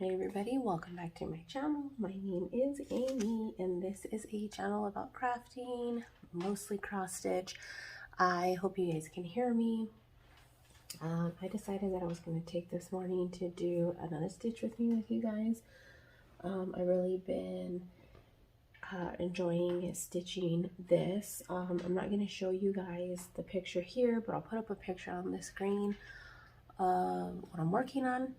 Hey everybody, welcome back to my channel. My name is Amy and this is a channel about crafting, mostly cross stitch. I hope you guys can hear me. I decided that I was going to take this morning to do another stitch with me with you guys. I've really been enjoying stitching this. I'm not going to show you guys the picture here, but I'll put up a picture on the screen of what I'm working on.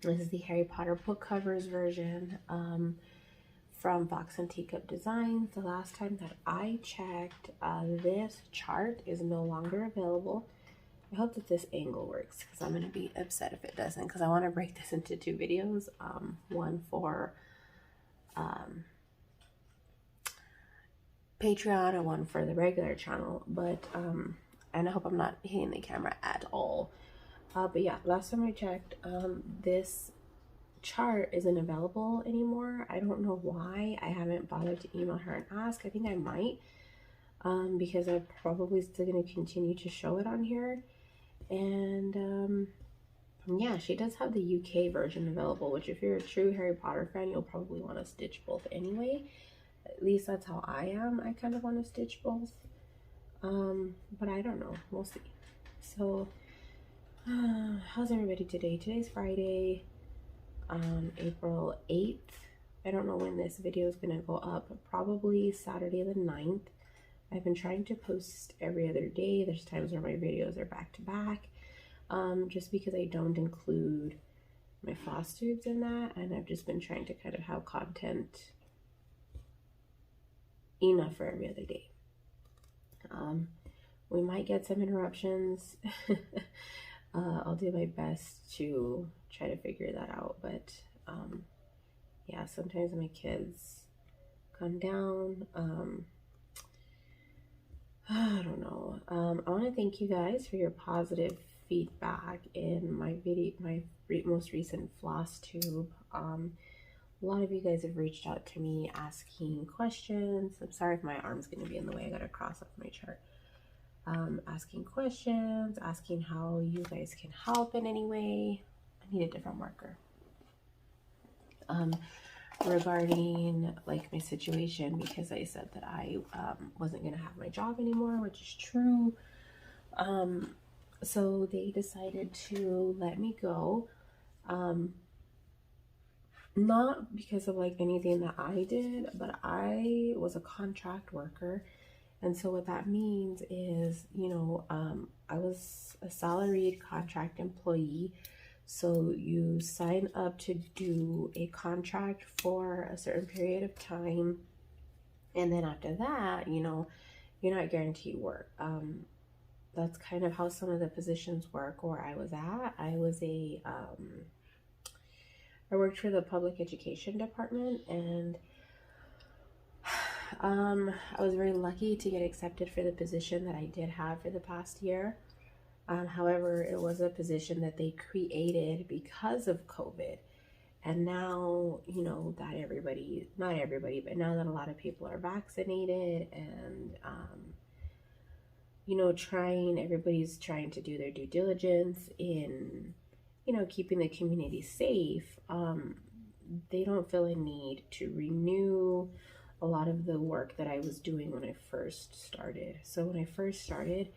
This is the Harry Potter book covers version from Fox and Teacup Designs. The last time that I checked, this chart is no longer available. I hope that this angle works because I'm going to be upset if it doesn't, because I want to break this into two videos, one for Patreon and one for the regular channel, but and I hope I'm not hitting the camera at all. But yeah, last time I checked, this chart isn't available anymore. I don't know why. I haven't bothered to email her and ask. I think I might, because I'm probably still going to continue to show it on here. And yeah, she does have the UK version available, which if you're a true Harry Potter fan, you'll probably want to stitch both anyway. At least that's how I am. I kind of want to stitch both. But I don't know. We'll see. So how's everybody today? Today's Friday, April 8th. I don't know when this video is going to go up, but probably Saturday the 9th. I've been trying to post every other day. There's times where my videos are back to back, just because I don't include my floss tubes in that, and I've just been trying to kind of have content enough for every other day. We might get some interruptions. I'll do my best to try to figure that out, but yeah, sometimes my kids come down. I don't know. I want to thank you guys for your positive feedback in my video, my most recent floss tube. A lot of you guys have reached out to me asking questions. I'm sorry if my arm's going to be in the way. I got to cross up my chart. Asking questions, asking how you guys can help in any way. I need a different marker. Regarding like my situation, because I said that I wasn't gonna have my job anymore, which is true. So they decided to let me go. Not because of like anything that I did, but I was a contract worker. And so what that means is, you know, I was a salaried contract employee. So you sign up to do a contract for a certain period of time. And then after that, you know, you're not guaranteed work. That's kind of how some of the positions work where I was at. I worked for the public education department, and I was very lucky to get accepted for the position that I did have for the past year. However, it was a position that they created because of COVID. And now, you know, that everybody, not everybody, but now that a lot of people are vaccinated and, you know, everybody's trying to do their due diligence in, you know, keeping the community safe, they don't feel a need to renew a lot of the work that I was doing when I first started. So when I first started,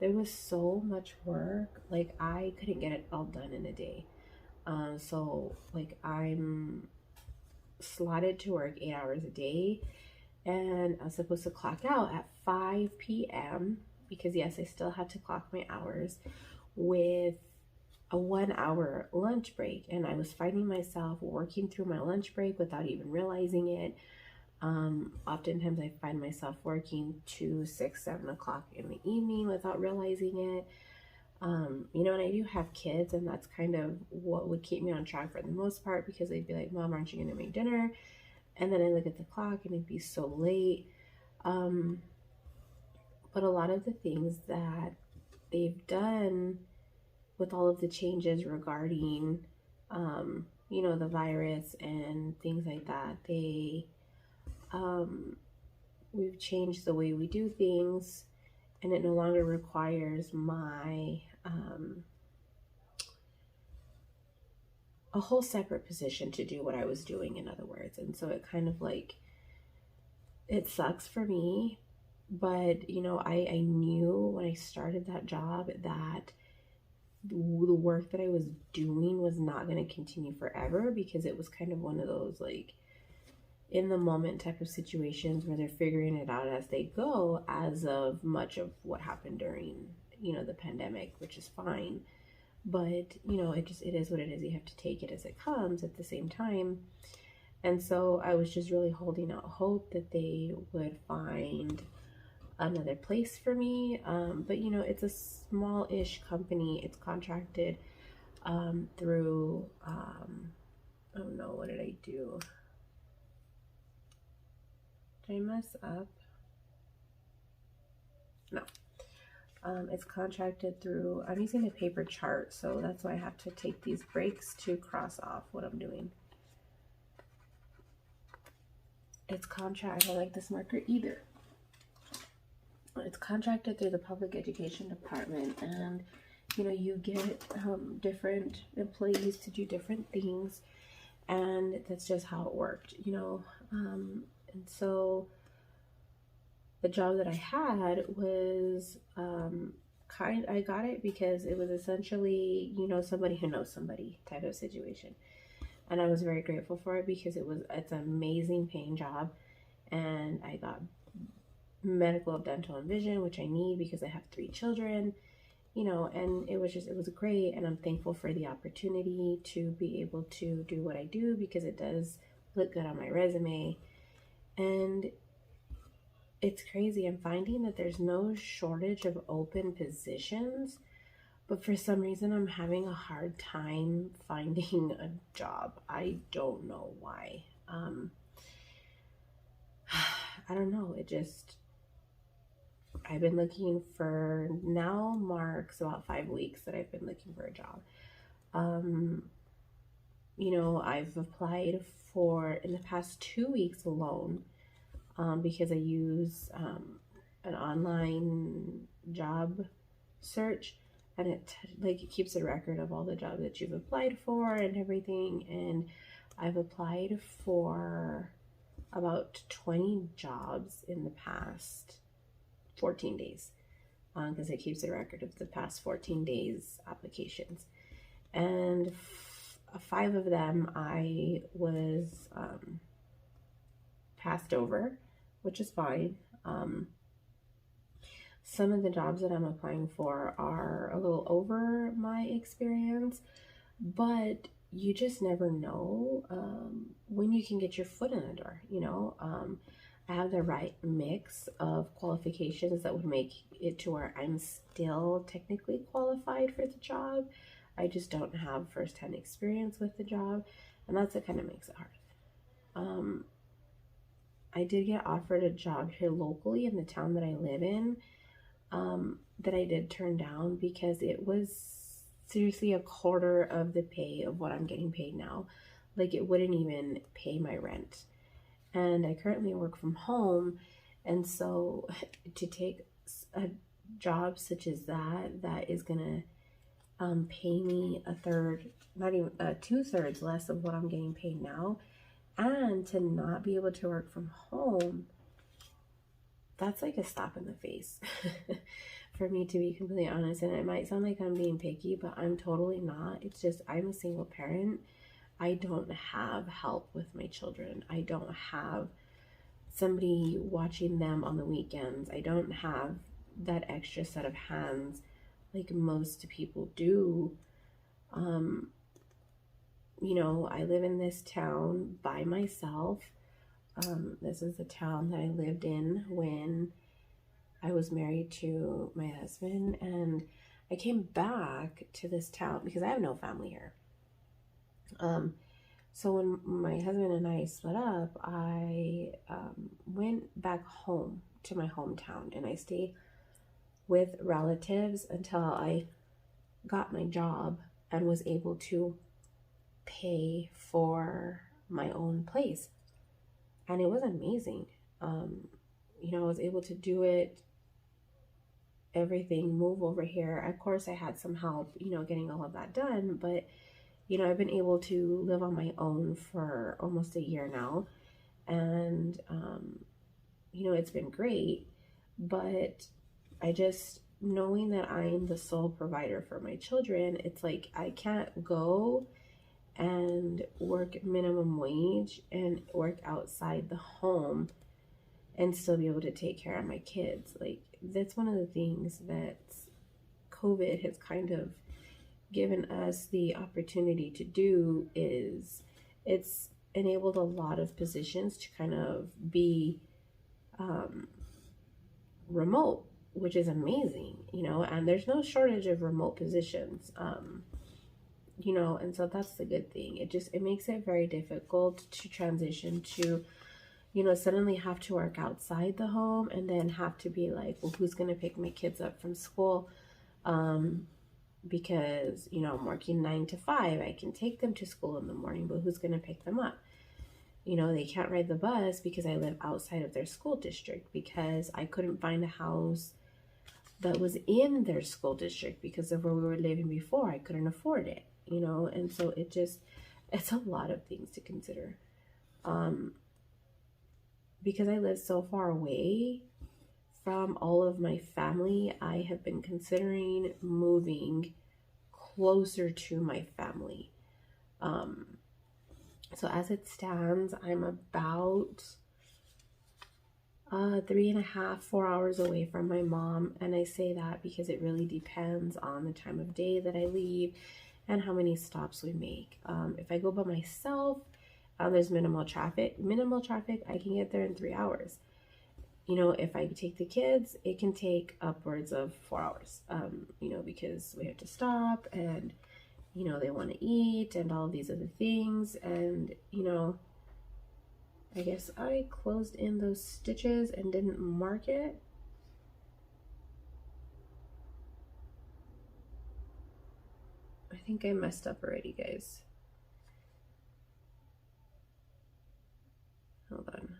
there was so much work, like I couldn't get it all done in a day. So like I'm slotted to work 8 hours a day, and I was supposed to clock out at 5 p.m. because yes, I still had to clock my hours with a 1 hour lunch break. And I was finding myself working through my lunch break without even realizing it. Oftentimes I find myself working 2, 6, 7 o'clock in the evening without realizing it. You know, and I do have kids, and that's kind of what would keep me on track for the most part, because they'd be like, Mom, aren't you going to make dinner? And then I look at the clock and it'd be so late. But a lot of the things that they've done with all of the changes regarding, you know, the virus and things like that, we've changed the way we do things, and it no longer requires my a whole separate position to do what I was doing, in other words. And so it kind of like, it sucks for me, but you know, I knew when I started that job that the work that I was doing was not going to continue forever, because it was kind of one of those like in the moment type of situations where they're figuring it out as they go, as of much of what happened during, you know, the pandemic, which is fine. But you know, it is what it is. You have to take it as it comes at the same time. And so I was just really holding out hope that they would find another place for me. But you know, it's a small-ish company. It's contracted through oh no, what did I do? Did I mess up? No. It's contracted through, I'm using a paper chart, so that's why I have to take these breaks to cross off what I'm doing. It's contract, I don't like this marker either. It's contracted through the public education department, and you know, you get different employees to do different things, and that's just how it worked, you know. And so the job that I had was I got it because it was essentially, you know, somebody who knows somebody type of situation. And I was very grateful for it because it's an amazing paying job, and I got medical, dental, and vision, which I need because I have 3 children, you know, and it was great. And I'm thankful for the opportunity to be able to do what I do, because it does look good on my resume. And it's crazy. I'm finding that there's no shortage of open positions, but for some reason I'm having a hard time finding a job. I don't know why. I don't know. I've been looking for, now marks about 5 weeks that I've been looking for a job. You know, I've applied for, in the past 2 weeks alone, because I use an online job search, and it keeps a record of all the jobs that you've applied for and everything. And I've applied for about 20 jobs in the past 14 days, because it keeps a record of the past 14 days applications. And 5 of them I was passed over, which is fine. Some of the jobs that I'm applying for are a little over my experience, but you just never know when you can get your foot in the door, you know. I have the right mix of qualifications that would make it to where I'm still technically qualified for the job. I just don't have firsthand experience with the job, and that's what kind of makes it hard. I did get offered a job here locally in the town that I live in, that I did turn down because it was seriously a quarter of the pay of what I'm getting paid now. Like, it wouldn't even pay my rent. And I currently work from home, and so to take a job such as that is gonna pay me a third, not even 2/3 less of what I'm getting paid now, and to not be able to work from home, that's like a slap in the face for me, to be completely honest. And it might sound like I'm being picky, but I'm totally not. It's just, I'm a single parent. I don't have help with my children. I don't have somebody watching them on the weekends. I don't have that extra set of hands like most people do. You know, I live in this town by myself. This is the town that I lived in when I was married to my husband, and I came back to this town because I have no family here. So when my husband and I split up, I went back home to my hometown, and I stayed with relatives until I got my job and was able to pay for my own place. And it was amazing. You know, I was able to do it, everything, move over here. Of course, I had some help, you know, getting all of that done, but I've been able to live on my own for almost a year now, and it's been great. But I just, knowing that I'm the sole provider for my children, it's like I can't go and work minimum wage and work outside the home and still be able to take care of my kids. Like, that's one of the things that COVID has kind of given us the opportunity to do, is it's enabled a lot of positions to kind of be remote, which is amazing, and there's no shortage of remote positions, and so that's the good thing. It makes it very difficult to transition to, suddenly have to work outside the home and then have to be like, well, who's going to pick my kids up from school? Because, I'm working 9 to 5. I can take them to school in the morning, but who's going to pick them up? They can't ride the bus because I live outside of their school district, because I couldn't find a house that was in their school district because of where we were living before. I couldn't afford it, and so it's a lot of things to consider. Because I live so far away from all of my family, I have been considering moving closer to my family. So as it stands, I'm about 3.5, 4 hours away from my mom. And I say that because it really depends on the time of day that I leave and how many stops we make. If I go by myself, there's minimal traffic. I can get there in 3 hours. If I take the kids, it can take upwards of 4 hours, because we have to stop, and, they want to eat and all of these other things. And, I guess I closed in those stitches and didn't mark it. I think I messed up already, guys. Hold on.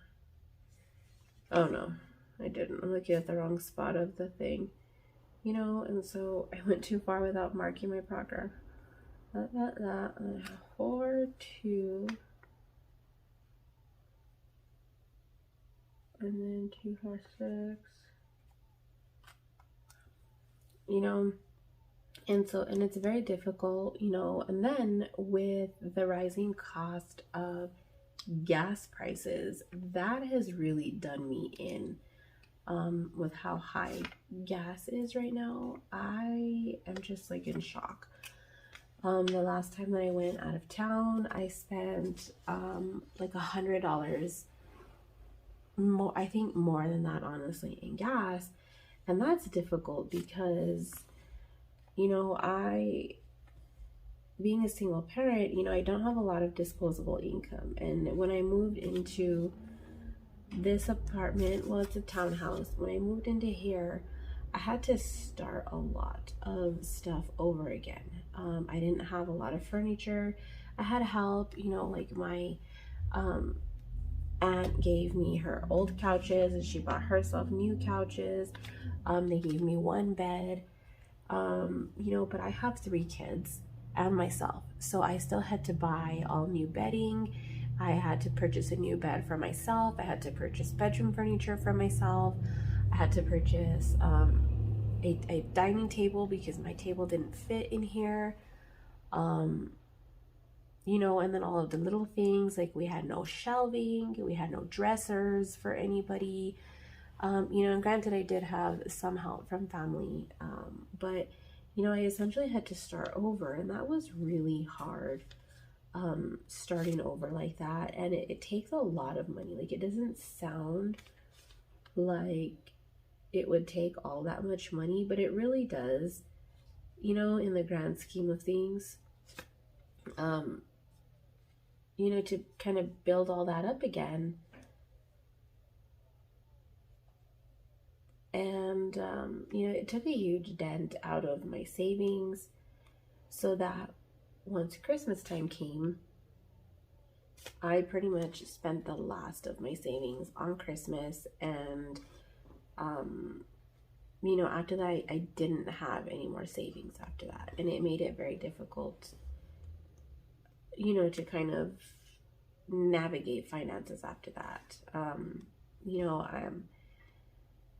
Oh no, I didn't. I'm looking at the wrong spot of the thing, and so I went too far without marking my progress. And then 4, 2, and then 2, 4, 6, and it's very difficult, and then with the rising cost of gas prices, that has really done me in. With how high gas is right now, I am just like in shock. The last time that I went out of town, I spent like $100 more, I think more than that, honestly, in gas. And that's difficult because, being a single parent, I don't have a lot of disposable income. And when I moved into this apartment, well, it's a townhouse. When I moved into here, I had to start a lot of stuff over again. I didn't have a lot of furniture. I had help, like my aunt gave me her old couches and she bought herself new couches. They gave me one bed, but I have 3 kids and myself. So I still had to buy all new bedding. I had to purchase a new bed for myself. I had to purchase bedroom furniture for myself. I had to purchase a dining table because my table didn't fit in here. And then all of the little things, like we had no shelving, we had no dressers for anybody. And granted, I did have some help from family, but, I essentially had to start over, and that was really hard. Starting over like that, and it takes a lot of money. Like, it doesn't sound like it would take all that much money, but it really does, in the grand scheme of things, to kind of build all that up again. And it took a huge dent out of my savings, so that once Christmas time came, I pretty much spent the last of my savings on Christmas. And, after that, I didn't have any more savings after that. And it made it very difficult you know, to kind of navigate finances after that. You know,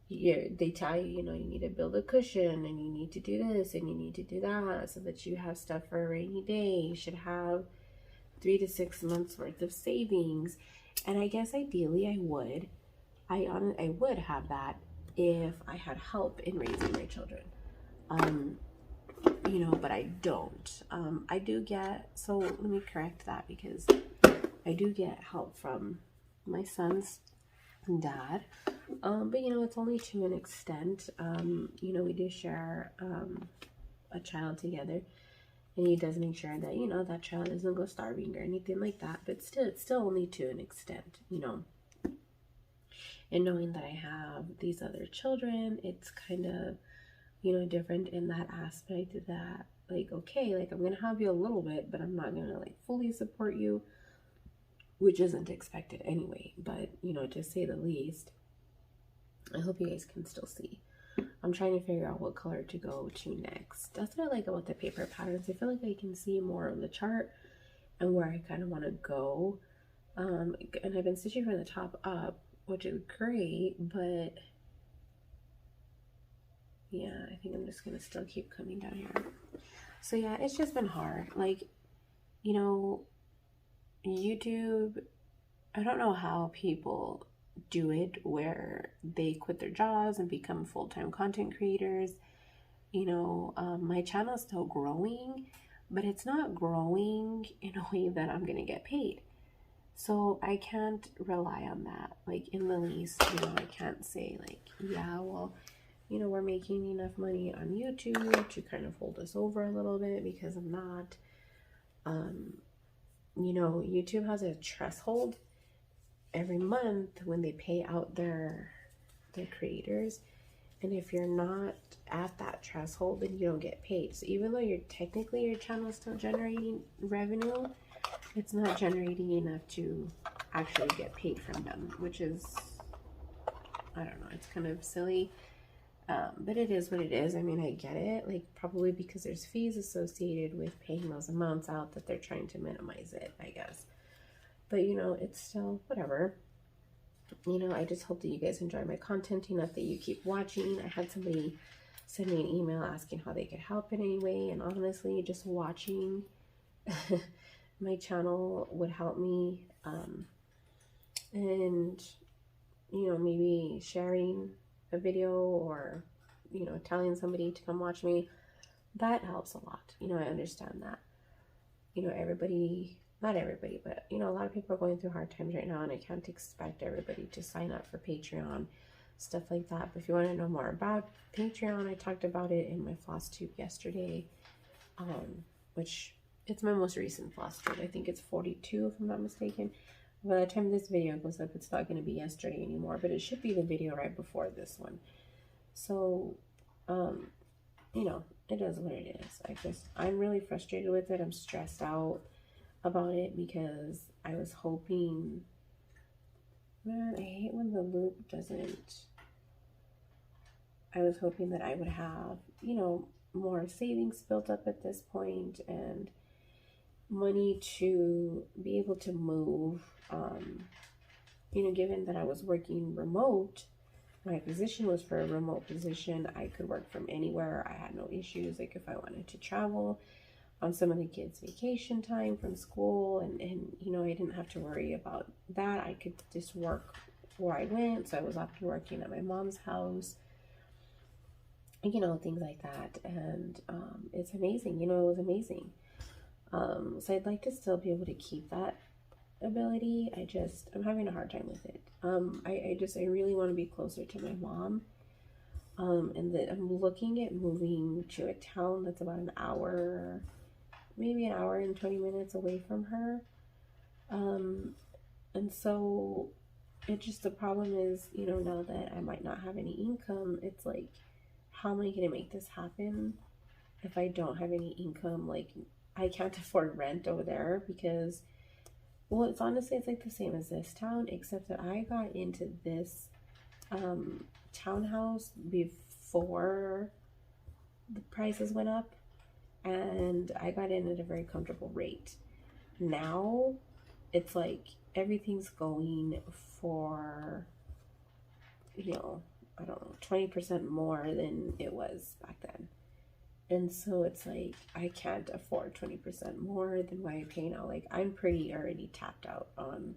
they tell you, you know, you need to build a cushion and you need to do this and you need to do that so that you have stuff for a rainy day. You should have 3 to 6 months worth of savings. And I guess ideally I would have that if I had help in raising my children. You know, but I don't. I do get, so let me correct that, because I do get help from my son's dad. But you know, it's only to an extent. You know, we do share a child together, and he does make sure that, you know, that child doesn't go starving or anything like that. But still, it's still only to an extent, you know. And knowing that I have these other children, it's kind of, you know, different in that aspect that, like, okay, like, I'm gonna have you a little bit, but I'm not gonna like fully support you, which isn't expected anyway. But you know, to say the least, I hope you guys can still see. I'm trying to figure out what color to go to next. That's what I like about the paper patterns. I feel like I can see more of the chart and where I kind of want to go. And I've been stitching from the top up, which is great, but yeah, I think I'm just gonna still keep coming down here. So yeah, it's just been hard. Like, you know, YouTube, I don't know how people do it where they quit their jobs and become full-time content creators. You know, my channel is still growing, but it's not growing in a way that I'm gonna get paid. So I can't rely on that, like, in the least. You know, I can't say like, yeah, well, you know, we're making enough money on YouTube to kind of hold us over a little bit, because I'm not. You know, YouTube has a threshold every month when they pay out their creators, and if you're not at that threshold, then you don't get paid. So even though you're technically, your channel is still generating revenue, it's not generating enough to actually get paid from them, which is, I don't know, it's kind of silly. But it is what it is. I mean, I get it, like, probably because there's fees associated with paying those amounts out that they're trying to minimize it, I guess. But, you know, it's still whatever. You know, I just hope that you guys enjoy my content enough that you keep watching. I had somebody send me an email asking how they could help in any way, and honestly, just watching my channel would help me. And, you know, maybe sharing a video or, you know, telling somebody to come watch me, that helps a lot. You know, I understand that. You know, everybody, not everybody, but, you know, a lot of people are going through hard times right now, and I can't expect everybody to sign up for Patreon, stuff like that. But if you want to know more about Patreon, I talked about it in my Flosstube yesterday, which, it's my most recent Flosstube. I think it's 42, if I'm not mistaken. By the time this video goes up, it's not going to be yesterday anymore, but it should be the video right before this one. So, you know, it is what it is. I'm really frustrated with it. I'm stressed out about it because I was hoping, man, I hate when the loop doesn't, I was hoping that I would have, you know, more savings built up at this point and money to be able to move. You know, given that I was working remote, my position was for a remote position. I could work from anywhere. I had no issues. Like, if I wanted to travel on some of the kids' vacation time from school, and you know, I didn't have to worry about that. I could just work where I went. So I was often working at my mom's house, you know, things like that. And it's amazing. You know, it was amazing. So I'd like to still be able to keep that ability. I'm having a hard time with it. I really want to be closer to my mom. And that I'm looking at moving to a town that's about an hour, maybe an hour and 20 minutes away from her. And so the problem is, you know, now that I might not have any income, it's like, how am I going to make this happen if I don't have any income? Like, I can't afford rent over there because, well, it's like the same as this town, except that I got into this townhouse before the prices went up, and I got in at a very comfortable rate. now it's like everything's going for, you know, I don't know, 20% more than it was back then. And so it's like, I can't afford 20% more than what I pay now. Like, I'm pretty already tapped out on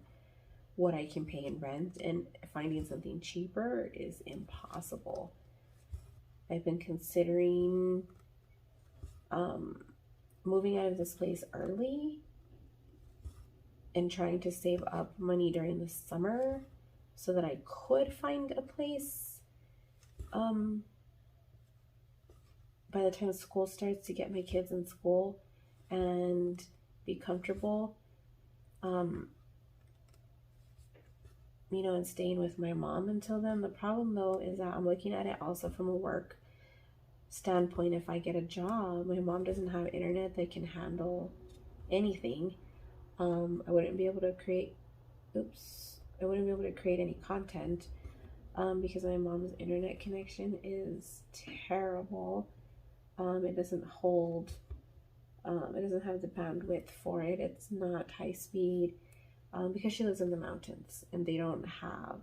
what I can pay in rent, and finding something cheaper is impossible. I've been considering moving out of this place early and trying to save up money during the summer so that I could find a place by the time school starts, to get my kids in school and be comfortable, you know, and staying with my mom until then. The problem though is that I'm looking at it also from a work standpoint. If I get a job, my mom doesn't have internet that can handle anything. I wouldn't be able to create any content because my mom's internet connection is terrible. It doesn't have the bandwidth for it. It's not high speed because she lives in the mountains and they don't have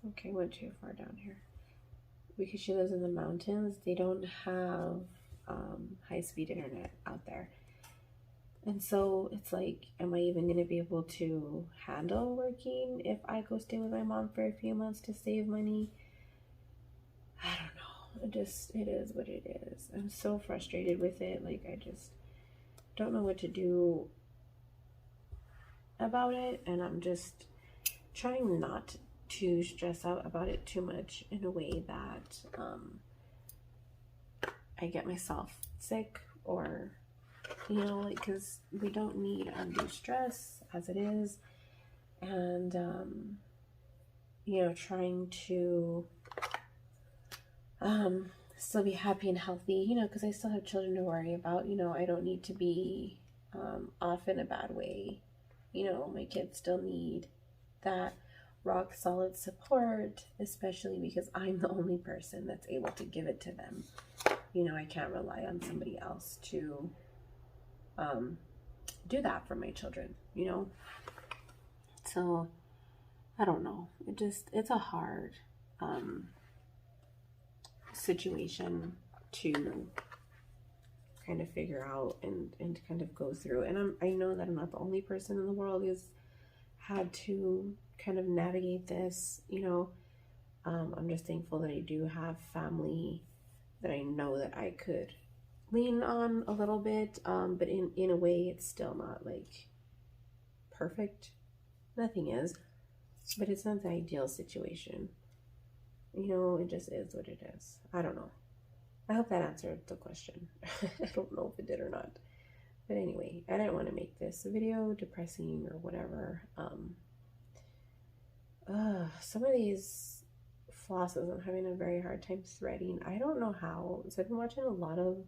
okay, went too far down here. Because she lives in the mountains, they don't have high-speed internet out there. And so it's like, am I even going to be able to handle working if I go stay with my mom for a few months to save money? I don't know. It is what it is. I'm so frustrated with it. Like, I just don't know what to do about it. And I'm just trying not to stress out about it too much in a way that I get myself sick, or, you know, like, because we don't need undue stress as it is. And you know, trying to still be happy and healthy, you know, because I still have children to worry about. You know, I don't need to be off in a bad way. You know, my kids still need that rock solid support, especially because I'm the only person that's able to give it to them. You know, I can't rely on somebody else to do that for my children, you know. So I don't know, it's a hard situation to kind of figure out and kind of go through. And I know that I'm not the only person in the world who's had to kind of navigate this, you know. I'm just thankful that I do have family that I know that I could lean on a little bit, but in a way it's still not like perfect. Nothing is, but it's not the ideal situation. You know, it just is what it is. I don't know. I hope that answered the question. I don't know if it did or not. But anyway, I didn't want to make this video depressing or whatever. Some of these flosses I'm having a very hard time threading. I don't know how. So I've been watching a lot of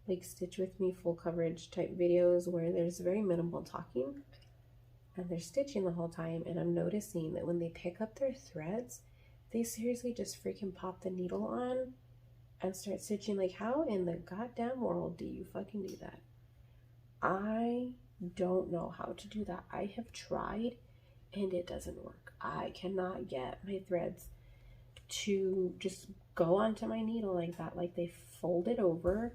like Stitch With Me full coverage type videos where there's very minimal talking and they're stitching the whole time, and I'm noticing that when they pick up their threads, they seriously just freaking pop the needle on and start stitching. Like, how in the goddamn world do you fucking do that? I don't know how to do that. I have tried and it doesn't work. I cannot get my threads to just go onto my needle like that. Like, they fold it over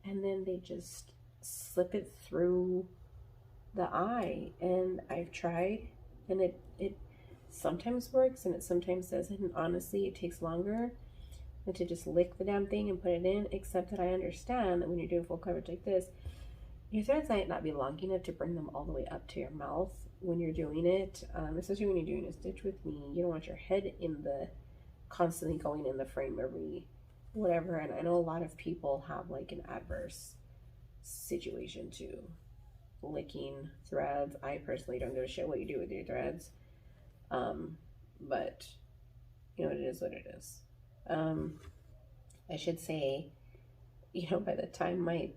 and then they just slip it through the eye. And I've tried, and it sometimes works and it sometimes doesn't. And honestly, it takes longer than to just lick the damn thing and put it in, except that I understand that when you're doing full coverage like this, your threads might not be long enough to bring them all the way up to your mouth when you're doing it, especially when you're doing a Stitch With Me. You don't want your head constantly going in the frame every whatever. And I know a lot of people have like an adverse situation to licking threads. I personally don't give a shit what you do with your threads, but you know, it is what it is. I should say, you know, by the time my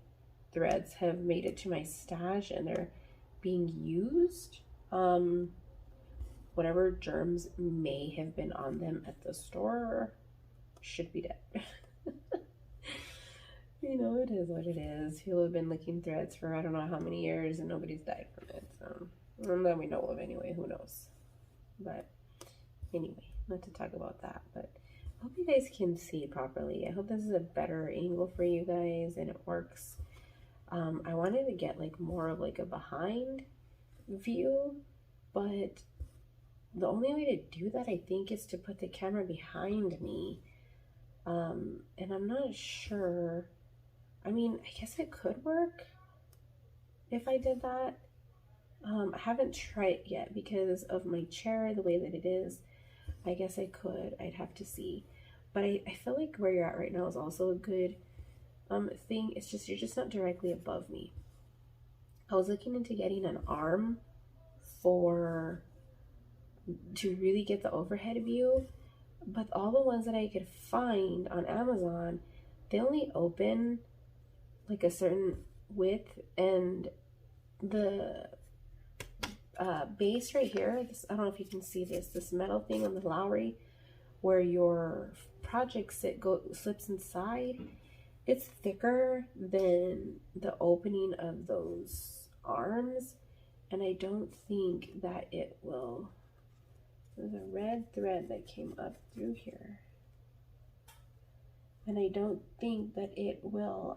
threads have made it to my stash and they're being used, whatever germs may have been on them at the store should be dead. You know, it is what it is. People have been licking threads for I don't know how many years and nobody's died from it. So, and that we know of anyway, who knows. But anyway, not to talk about that. But I hope you guys can see properly. I hope this is a better angle for you guys and it works. I wanted to get like more of like a behind view, but the only way to do that I think is to put the camera behind me. And I'm not sure. I mean, I guess it could work if I did that. I haven't tried it yet because of my chair, the way that it is. I guess I could. I'd have to see. But I feel like where you're at right now is also a good thing. It's just you're just not directly above me. I was looking into getting an arm to really get the overhead view, but all the ones that I could find on Amazon, they only open like a certain width, and the base right here, this, I don't know if you can see this metal thing on the Lowry where your project slips inside, it's thicker than the opening of those arms, and I don't think that it will. There's a red thread that came up through here, and I don't think that it will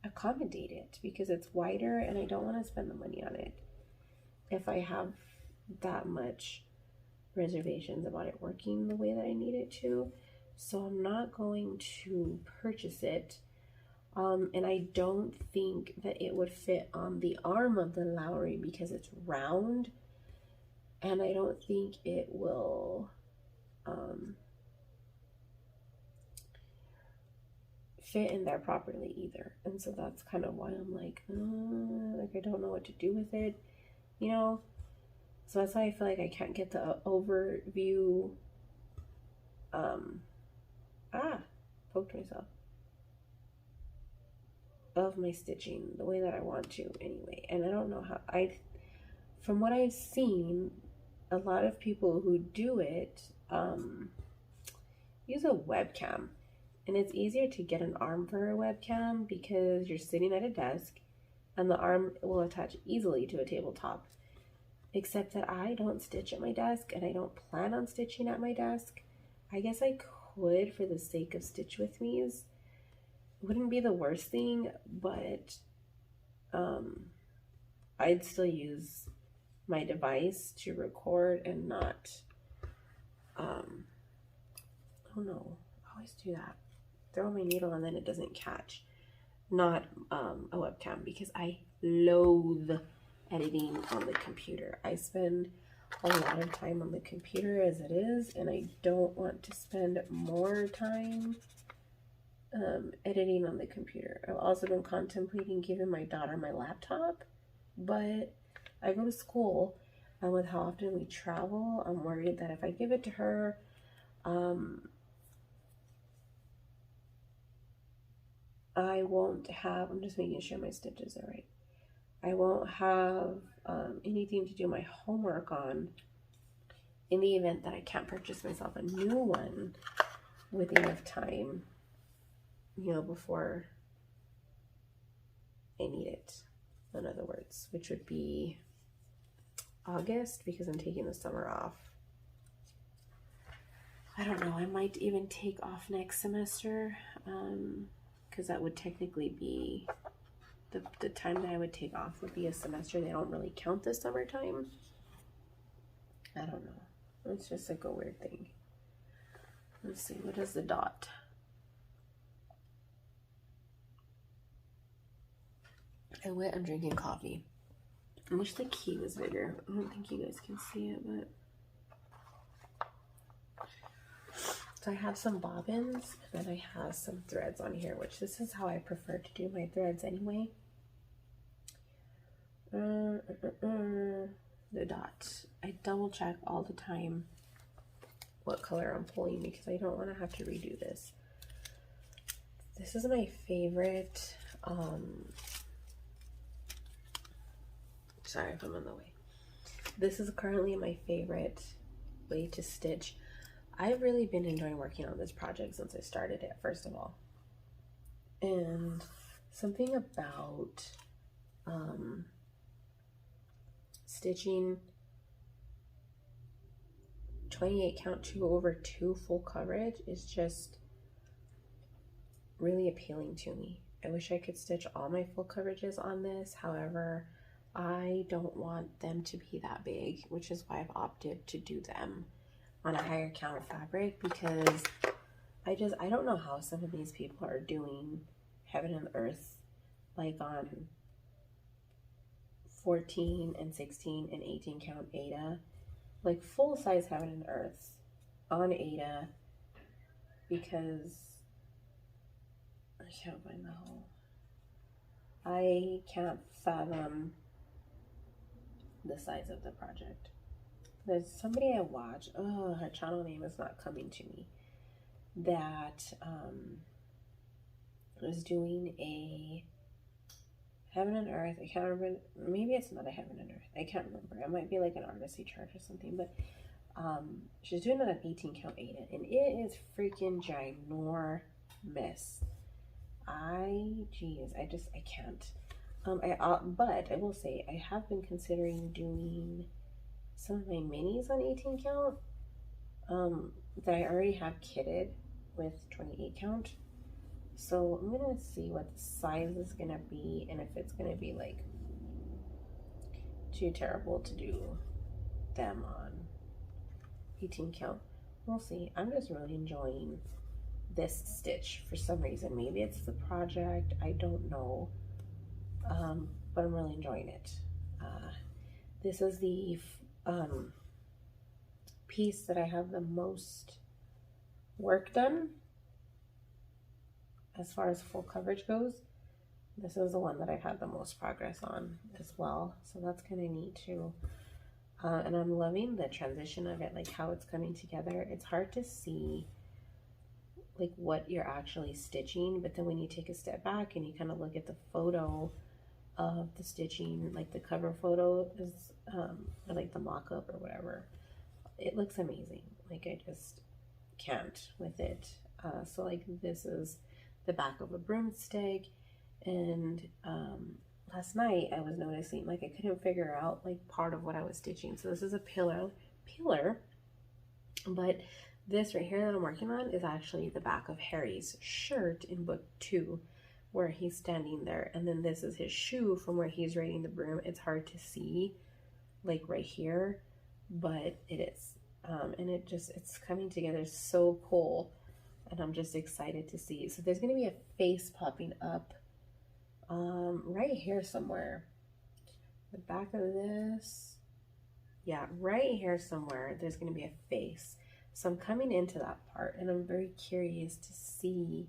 accommodate it because it's wider, and I don't want to spend the money on it if I have that much reservations about it working the way that I need it to. So I'm not going to purchase it, and I don't think that it would fit on the arm of the Lowry because it's round, and I don't think it will fit in there properly either. And so that's kind of why I'm like I don't know what to do with it, you know. So that's why I feel like I can't get the overview. Poked myself. Of my stitching the way that I want to anyway. And I don't know how, from what I've seen, a lot of people who do it use a webcam. And it's easier to get an arm for a webcam because you're sitting at a desk and the arm will attach easily to a tabletop. Except that I don't stitch at my desk and I don't plan on stitching at my desk. I guess I could for the sake of Stitch With Me's. Wouldn't be the worst thing, but I'd still use my device to record and not, oh no, I always do that. Throw my needle and then it doesn't catch. Not a webcam, because I loathe editing on the computer. I spend a lot of time on the computer as it is, and I don't want to spend more time editing on the computer. I've also been contemplating giving my daughter my laptop, but I go to school, and with how often we travel, I'm worried that if I give it to her, I won't have, I'm just making sure my stitches are right. I won't have anything to do my homework on in the event that I can't purchase myself a new one with enough time, you know, before I need it, in other words, which would be August, because I'm taking the summer off. I don't know, I might even take off next semester, because that would technically be the time that I would take off would be a semester. They don't really count the summertime. I don't know. It's just like a weird thing. Let's see, what is the dot? I'm drinking coffee. I wish the key was bigger. I don't think you guys can see it, but. So I have some bobbins, and then I have some threads on here, which this is how I prefer to do my threads anyway. The dot. I double check all the time what color I'm pulling because I don't want to have to redo this. This is my favorite, sorry if I'm in the way. This is currently my favorite way to stitch I've really been enjoying working on this project since I started it, first of all. And something about stitching 28 count 2 over 2 full coverage is just really appealing to me. I wish I could stitch all my full coverages on this. However, I don't want them to be that big, which is why I've opted to do them on a higher count fabric, because I don't know how some of these people are doing heaven and earth like on 14 and 16 and 18 count Aida, like full size heaven and earth on Aida, because I can't find the hole. I can't fathom the size of the project. There's somebody I watch, oh, her channel name is not coming to me, that was doing a heaven and earth. I can't remember, maybe it's not a heaven and earth, I can't remember. It might be like an artistry chart or something, but she's doing it on 18 count Aida, and it is freaking ginormous. I can't. But I will say I have been considering doing some of my minis on 18 count that I already have kitted with 28 count. So I'm gonna see what the size is gonna be, and if it's gonna be like too terrible to do them on 18 count. We'll see. I'm just really enjoying this stitch for some reason. Maybe it's the project, I don't know, but I'm really enjoying it. This is the piece that I have the most work done as far as full coverage goes. This is the one that I've had the most progress on as well, so that's kind of neat too. And I'm loving the transition of it, like how it's coming together. It's hard to see like what you're actually stitching, but then when you take a step back and you kind of look at the photo of the stitching, like the cover photo is or like the mock-up or whatever, it looks amazing. Like I just can't with it. So like this is the back of a broomstick, and last night I was noticing like I couldn't figure out like part of what I was stitching. So this is a pillar, but this right here that I'm working on is actually the back of Harry's shirt in book 2, where he's standing there, and then this is his shoe from where he's riding the broom. It's hard to see like right here, but it is, and it's coming together so cool, and I'm just excited to see. So there's gonna be a face popping up right here somewhere, the back of this, yeah, right here somewhere there's gonna be a face. So I'm coming into that part, and I'm very curious to see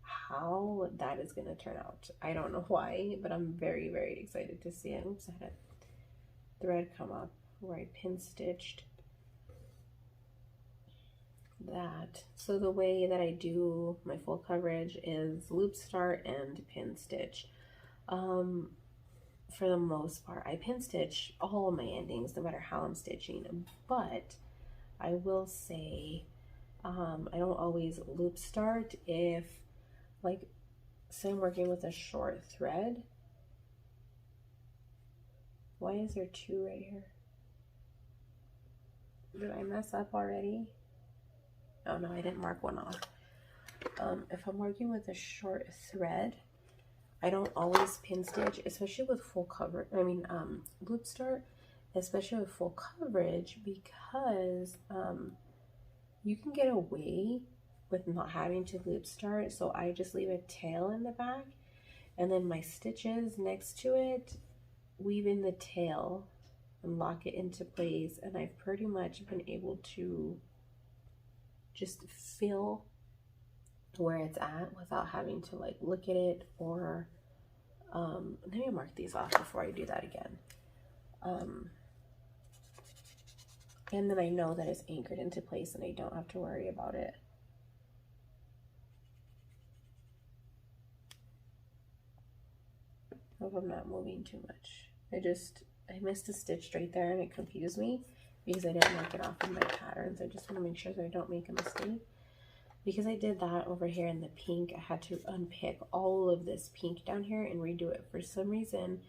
how that is going to turn out. I don't know why, but I'm very, very excited to see it. Oops, I had a thread come up where I pin stitched that. So the way that I do my full coverage is loop start and pin stitch. For the most part, I pin stitch all my endings, no matter how I'm stitching, but I will say I don't always loop start if, like, say I'm working with a short thread. Why is there 2 right here? Did I mess up already? Oh no, I didn't mark one off. If I'm working with a short thread, I don't always pin stitch, especially with full coverage. I mean, loop start, especially with full coverage, because you can get away with not having to loop start. So I just leave a tail in the back, and then my stitches next to it weave in the tail and lock it into place, and I've pretty much been able to just feel where it's at without having to like look at it, or let me mark these off before I do that again. And then I know that it's anchored into place and I don't have to worry about it. I hope I'm not moving too much. I missed a stitch right there and it confused me. because I didn't mark it off in my patterns. I just want to make sure that I don't make a mistake. Because I did that over here in the pink, I had to unpick all of this pink down here and redo it. For some reason,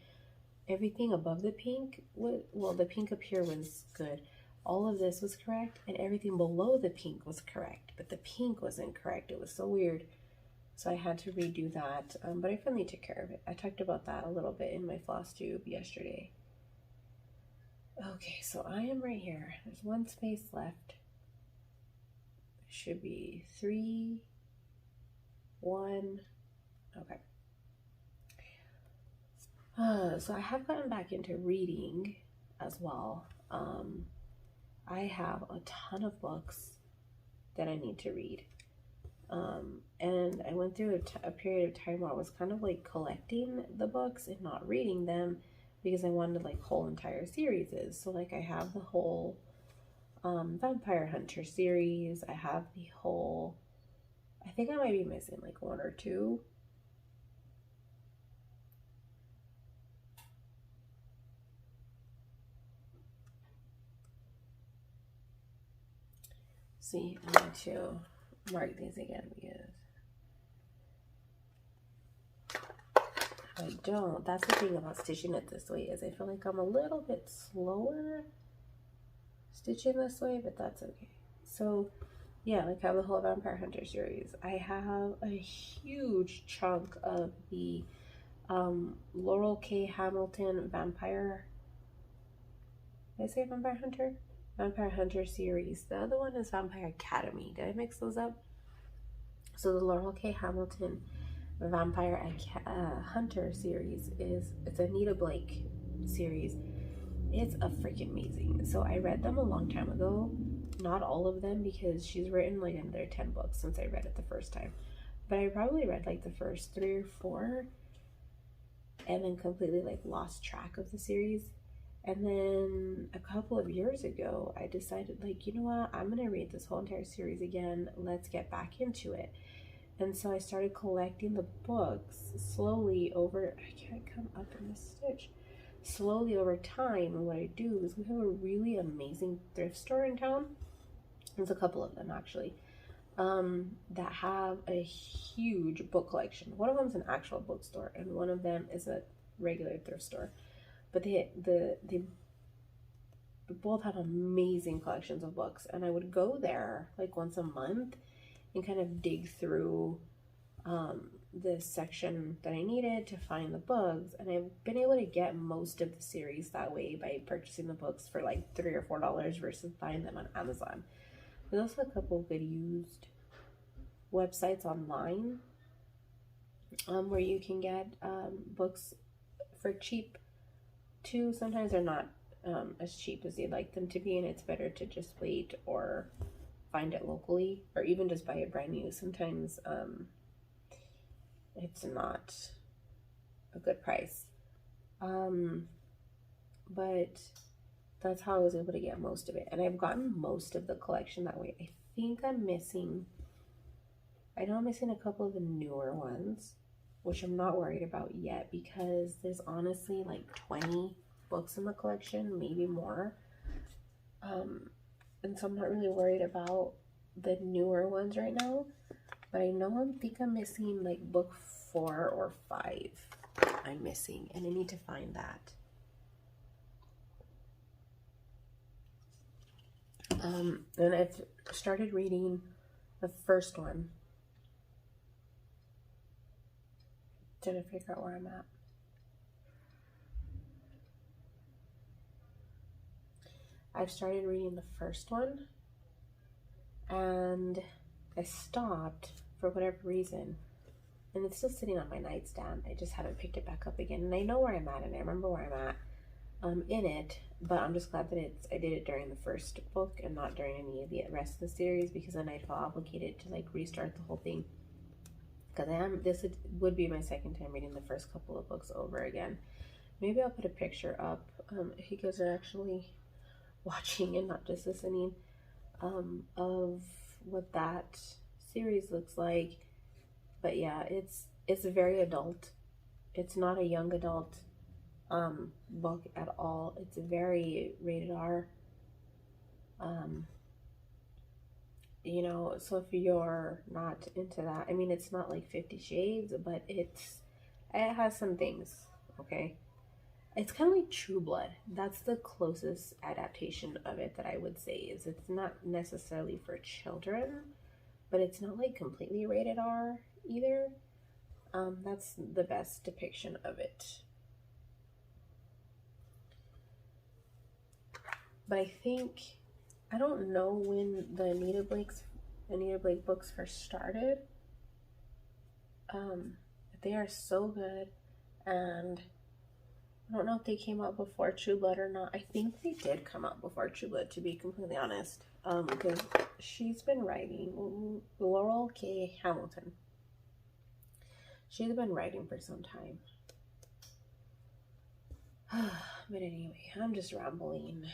everything above the pink, well, the pink up here was good. All of this was correct, and everything below the pink was correct, but the pink wasn't correct. It was so weird. So I had to redo that, but I finally took care of it. I talked about that a little bit in my Flosstube yesterday. Okay, so I am right here. There's one space left. Should be 3, 1. Okay. So I have gotten back into reading as well. I have a ton of books that I need to read. And I went through a period of time where I was kind of like collecting the books and not reading them because I wanted like whole entire series. So like I have the whole Vampire Hunter series. I have the whole, I think I might be missing like 1 or 2. See, I need to mark these again because I don't. That's the thing about stitching it this way, is I feel like I'm a little bit slower stitching this way, but that's okay. So yeah, like I have the whole Vampire Hunter series. I have a huge chunk of the Laurel K. Hamilton Vampire. Did I say Vampire Hunter? Vampire Hunter series. The other one is Vampire Academy. Did I mix those up? So the Laurel K. Hamilton Vampire Hunter series it's a Nita Blake series. It's a freaking amazing. So I read them a long time ago. Not all of them, because she's written like another 10 books since I read it the first time. But I probably read like the first 3 or 4 and then completely like lost track of the series. And then a couple of years ago, I decided, like, you know what? I'm going to read this whole entire series again. Let's get back into it. And so I started collecting the books slowly over, I can't come up in this stitch, slowly over time. And what I do is we have a really amazing thrift store in town. There's a couple of them actually, that have a huge book collection. One of them is an actual bookstore, and one of them is a regular thrift store. But they both have amazing collections of books, and I would go there like once a month and kind of dig through the section that I needed to find the books. And I've been able to get most of the series that way by purchasing the books for like $3 or $4 versus buying them on Amazon. There's also a couple of good used websites online where you can get books for cheap too. Sometimes they're not as cheap as you'd like them to be, and it's better to just wait or find it locally, or even just buy it brand new. Sometimes it's not a good price, but that's how I was able to get most of it. And I've gotten most of the collection that way. I think I'm missing, I know I'm missing a couple of the newer ones, which I'm not worried about yet, because there's honestly like 20 books in the collection, maybe more. And so I'm not really worried about the newer ones right now, but I know I think I'm missing like book 4 or 5 I'm missing, and I need to find that. And I've started reading the first one. Trying to figure out where I'm at. I've started reading the first one, and I stopped for whatever reason, and it's still sitting on my nightstand. I just haven't picked it back up again, and I know where I'm at, and I remember where I'm at in it, but I'm just glad that I did it during the first book and not during any of the rest of the series, because then I'd feel obligated to like restart the whole thing. Because this would be my second time reading the first couple of books over again. Maybe I'll put a picture up if you guys are actually watching and not just listening, of what that series looks like. But yeah, it's very adult. It's not a young adult book at all. It's a very rated R. Um, you know, so if you're not into that, I mean, it's not like 50 Shades, but it has some things, okay? It's kind of like True Blood. That's the closest adaptation of it that I would say is it's not necessarily for children, but it's not like completely rated R either. That's the best depiction of it. But I think, I don't know when the Anita Blake books first started. They are so good, and I don't know if they came out before True Blood or not. I think they did come out before True Blood, to be completely honest. Because she's been writing, Laurel K. Hamilton. She's been writing for some time. But anyway, I'm just rambling.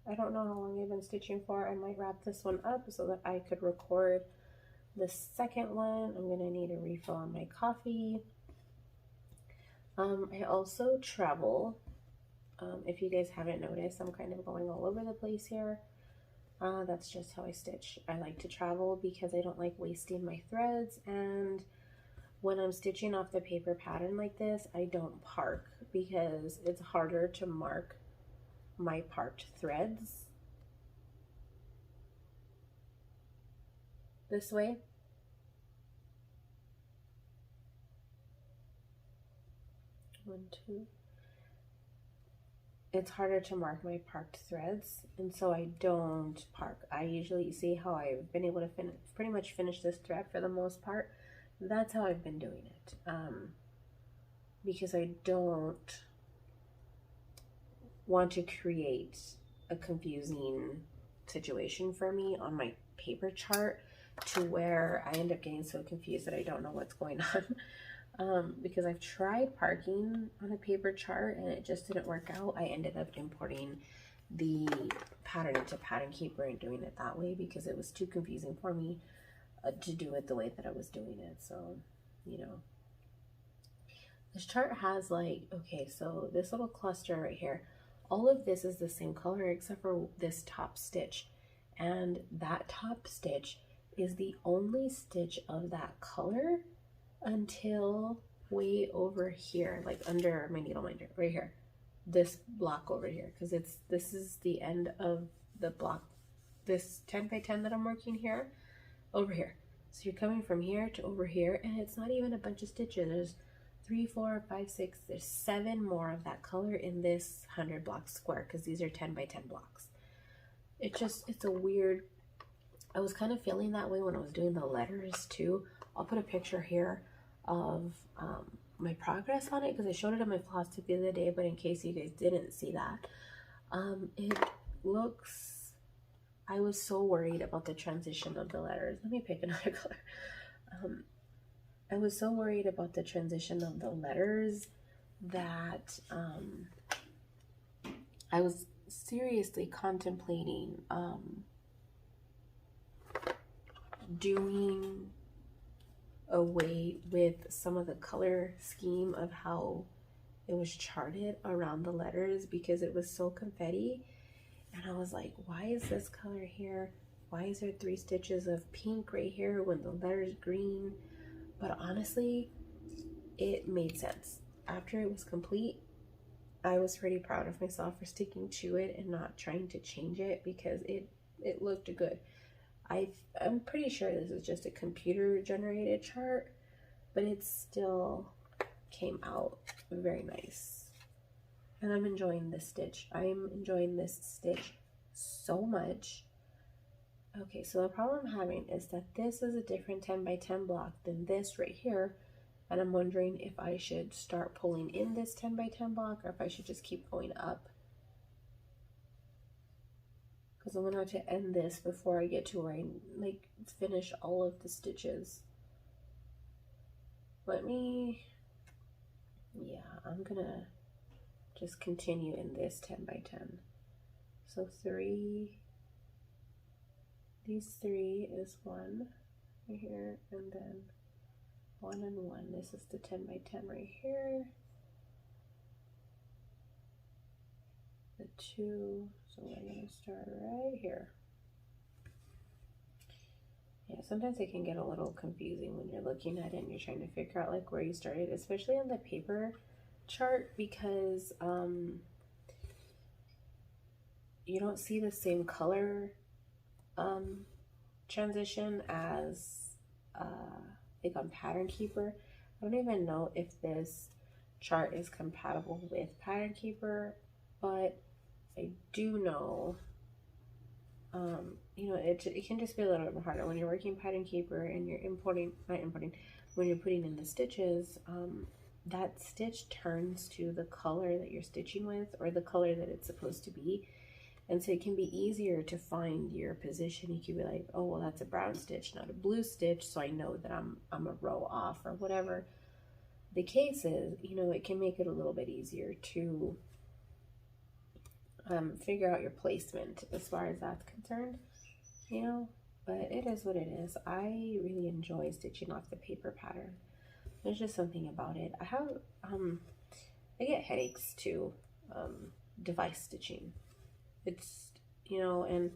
I don't know how long I've been stitching for. I might wrap this one up so that I could record the second one. I'm gonna need a refill on my coffee. I also travel. If you guys haven't noticed, I'm kind of going all over the place here. That's just how I stitch. I like to travel because I don't like wasting my threads, and when I'm stitching off the paper pattern like this, I don't park because it's harder to mark my parked threads this way. One, two. It's harder to mark my parked threads, and so I don't park. I usually, see how I've been able to pretty much finish this thread for the most part. That's how I've been doing it, because I don't want to create a confusing situation for me on my paper chart to where I end up getting so confused that I don't know what's going on. Because I've tried parking on a paper chart and it just didn't work out. I ended up importing the pattern into Pattern Keeper and doing it that way because it was too confusing for me to do it the way that I was doing it. So, you know, this chart has like, okay, so this little cluster right here, all of this is the same color except for this top stitch, and that top stitch is the only stitch of that color until way over here, like under my needle minder right here, this block over here, because this is the end of the block, this 10 by 10 that I'm working here over here. So you're coming from here to over here, and it's not even a bunch of stitches. There's 3, 4, 5, 6, there's 7 more of that color in this 100 block square, because these are 10 by 10 blocks. It's a weird, I was kind of feeling that way when I was doing the letters too. I'll put a picture here of my progress on it because I showed it on my Flosstube the other day, but in case you guys didn't see that, it looks, I was so worried about the transition of the letters. Let me pick another color. I was so worried about the transition of the letters that I was seriously contemplating doing away with some of the color scheme of how it was charted around the letters because it was so confetti, and I was like, why is this color here? Why is there 3 stitches of pink right here when the letter's green? But honestly, it made sense. After it was complete, I was pretty proud of myself for sticking to it and not trying to change it because it looked good. I'm pretty sure this is just a computer generated chart, but it still came out very nice. And I'm enjoying this stitch. I'm enjoying this stitch so much. Okay, so the problem I'm having is that this is a different 10 by 10 block than this right here. And I'm wondering if I should start pulling in this 10 by 10 block or if I should just keep going up. Because I'm going to have to end this before I get to where I like finish all of the stitches. Let me, yeah, I'm going to just continue in this 10 by 10. So 3, these 3 is 1 right here, and then 1 and 1. This is the 10 by 10 right here. the 2, so we're going to start right here. Yeah, sometimes it can get a little confusing when you're looking at it and you're trying to figure out like where you started, especially on the paper chart, because you don't see the same color transition as like on Pattern Keeper. I don't even know if this chart is compatible with Pattern Keeper, but I do know you know, it can just be a little bit harder when you're working Pattern Keeper and you're when you're putting in the stitches. That stitch turns to the color that you're stitching with, or the color that it's supposed to be, and so it can be easier to find your position. You can be like, oh well, that's a brown stitch, not a blue stitch, so I know that I'm a row off, or whatever the case is. You know, it can make it a little bit easier to figure out your placement as far as that's concerned, you know, but it is what it is. I really enjoy stitching off the paper pattern. There's just something about it. I have, I get headaches too, device stitching. It's, you know, and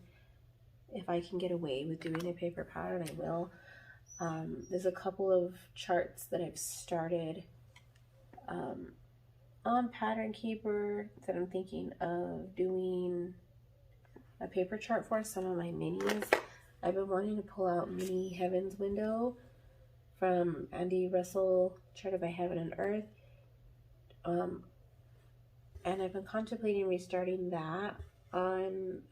if I can get away with doing a paper pattern, I will. There's a couple of charts that I've started, on Pattern Keeper that I'm thinking of doing a paper chart for. Some of my minis. I've been wanting to pull out Mini Heaven's Window from Andy Russell, Charted by Heaven and Earth. And I've been contemplating restarting that on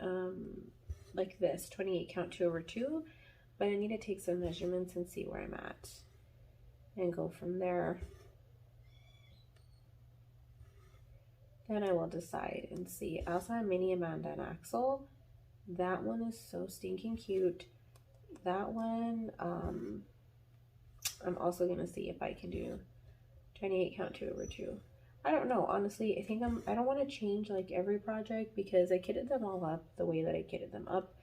like this 28 count 2/2, but I need to take some measurements and see where I'm at and go from there. Then I will decide and see. I also have Mini Amanda and Axel. That one is so stinking cute. That one, I'm also gonna see if I can do 28 count 2/2. I don't know, honestly. I don't want to change like every project, because I kitted them all up the way that I kitted them up.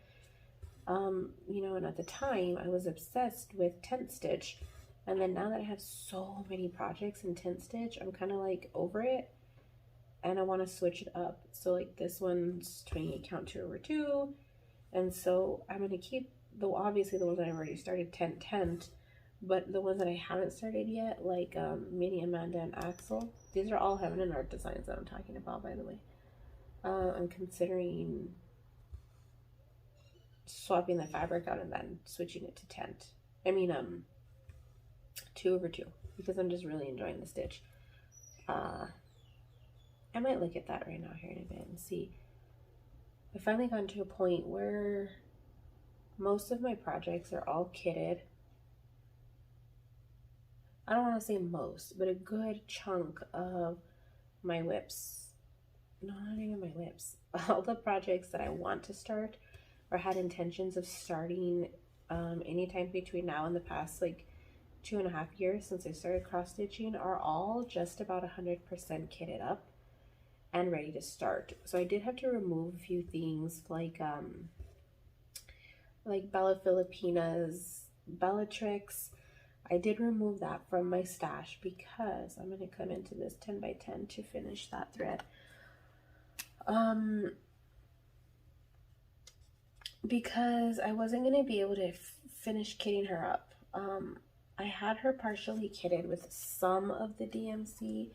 You know, and at the time I was obsessed with tent stitch, and then now that I have so many projects in tent stitch, I'm kind of like over it, and I want to switch it up. So like this one's 28 count 2/2, and so I'm gonna keep obviously the ones that I've already started tent, but the ones that I haven't started yet, like Mini Amanda and Axel, these are all Heaven and Earth designs that I'm talking about, by the way. I'm considering swapping the fabric out and then switching it to tent. I mean 2/2, because I'm just really enjoying the stitch. I might look at that right now here in a bit and see. I've finally gotten to a point where most of my projects are all kitted. I don't want to say most, but a good chunk of my whips, no, not even my whips, all the projects that I want to start or had intentions of starting anytime between now and the past like 2.5 years since I started cross stitching are all just about 100% kitted up and ready to start. So I did have to remove a few things like Bella Filipina's Bellatrix. I did remove that from my stash because I'm going to come into this 10x10 to finish that thread. Because I wasn't going to be able to finish kitting her up. I had her partially kitted with some of the DMC,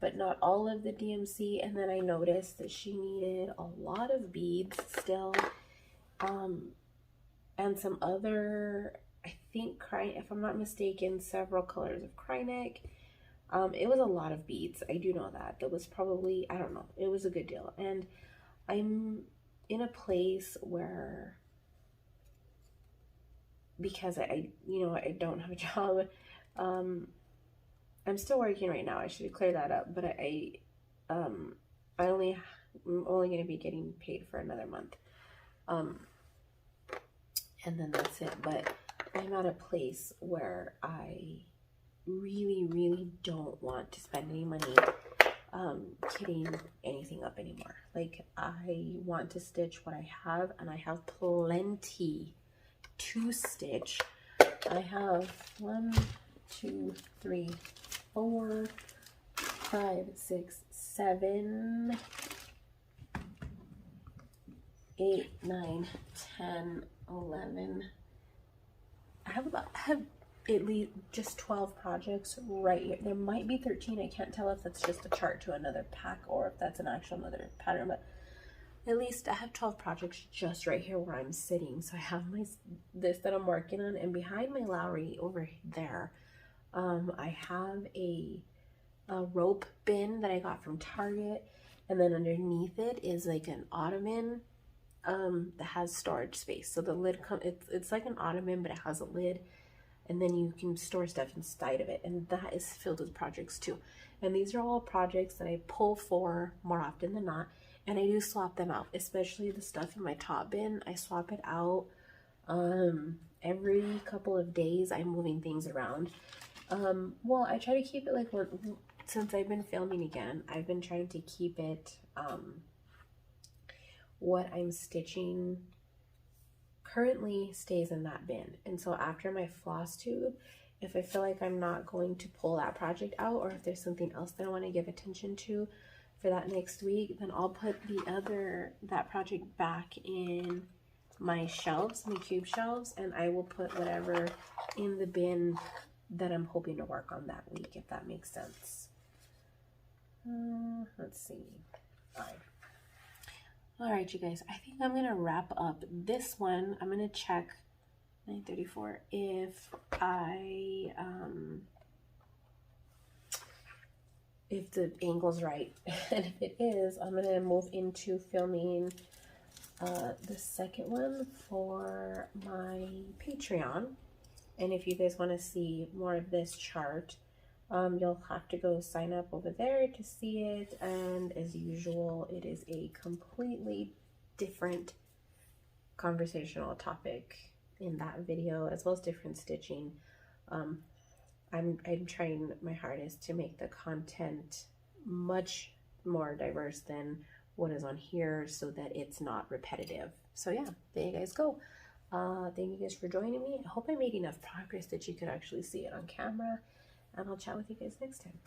but not all of the DMC, and then I noticed that she needed a lot of beads still, and some other, I think, if I'm not mistaken, several colors of Krynic. It was a lot of beads. I do know that. That was probably, I don't know, it was a good deal. And I'm in a place where, because I don't have a job, I'm still working right now. I should clear that up, but I'm only going to be getting paid for another month, and then that's it. But I'm at a place where I really don't want to spend any money kitting anything up anymore. Like, I want to stitch what I have, and I have plenty to stitch. I have 1, 2, 3, 4, 5, 6, 7 8, 9, 10, 11. I have at least just 12 projects right here. There might be 13. I can't tell if that's just a chart to another pack or if that's an actual another pattern, but at least I have 12 projects just right here where I'm sitting. So I have this that I'm working on, and behind my Lowry over there, I have a rope bin that I got from Target, and then underneath it is like an ottoman that has storage space. So the lid it's like an ottoman, but it has a lid, and then you can store stuff inside of it, and that is filled with projects too. And these are all projects that I pull for more often than not, and I do swap them out, especially the stuff in my top bin. I swap it out every couple of days. I'm moving things around. Well, I try to keep it like since I've been filming again, I've been trying to keep it what I'm stitching currently stays in that bin. And so after my Flosstube, if I feel like I'm not going to pull that project out, or if there's something else that I want to give attention to for that next week, then I'll put that project back in my shelves, my cube shelves, and I will put whatever in the bin that I'm hoping to work on that week, if that makes sense. Let's see. All right, you guys, I think I'm gonna wrap up this one. I'm gonna check 9:34 if if the angle's right. And if it is, I'm gonna move into filming the second one for my Patreon. And if you guys want to see more of this chart, you'll have to go sign up over there to see it. And as usual, it is a completely different conversational topic in that video, as well as different stitching. I'm trying my hardest to make the content much more diverse than what is on here, so that it's not repetitive. So yeah, there you guys go. Thank you guys for joining me. I hope I made enough progress that you could actually see it on camera, and I'll chat with you guys next time.